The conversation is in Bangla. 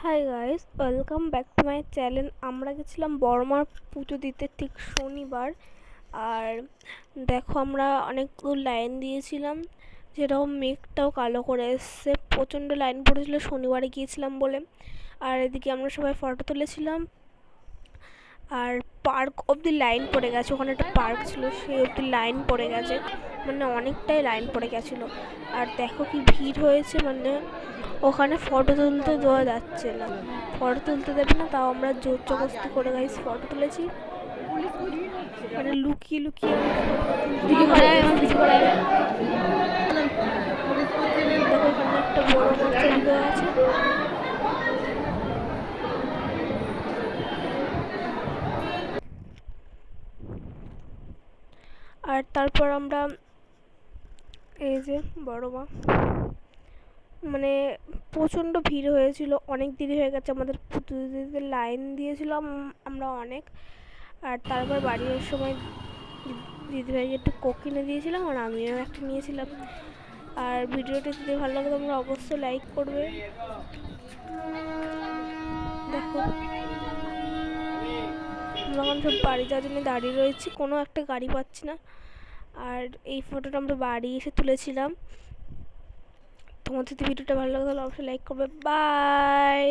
Hi guys, welcome back to my channel. আমরা গেছিলাম বড়মার পুজো দিতে ঠিক শনিবার। আর দেখো, আমরা অনেক লাইন দিয়েছিলাম, যেরকম মেঘটাও কালো করে এসছে, প্রচণ্ড লাইন পড়েছিল শনিবারে গিয়েছিলাম বলে। আর এদিকে আমরা সবাই ফটো তুলেছিলাম। আর পার্ক অবধি লাইন পড়ে গেছে, ওখানে একটা পার্ক ছিল, সেই অবধি লাইন পড়ে গেছে, মানে অনেকটাই লাইন পড়ে গেছিলো। আর দেখো কি ভিড় হয়েছে, মানে ওখানে ফটো তুলতে দেওয়া যাচ্ছে না, ফটো তুলতে দেবে না, তাও আমরা জোর জবরদস্তি করে গাইস ফটো তুলেছি, মানে লুকিয়ে লুকিয়ে দেখো এখানে একটা বড় মাছ ছবি দেওয়া আছে। আর তারপর আমরা এই যে বড় মা, মানে প্রচণ্ড ভিড় হয়েছিল, অনেক দেরি হয়ে গেছে আমাদের পুজো দিতে, লাইন দিয়েছিলাম আমরা অনেক। আর তারপর বাড়ি আসার সময় দিদিভাইকে একটু কোক কিনে দিয়েছিলাম, আর আমিও একটা নিয়েছিলাম। আর ভিডিওটা যদি ভালো লাগে তোমরা অবশ্যই লাইক করবে। দেখো আমরা এখন সব বাড়ি যাওয়ার জন্য দাঁড়িয়ে রয়েছি, কোনো একটা গাড়ি পাচ্ছি না। আর এই ফটোটা আমরা বাড়ি এসে তুলেছিলাম। তোমাদের যদি ভিডিওটা ভালো লাগে তাহলে অবশ্যই লাইক করবে। বাই।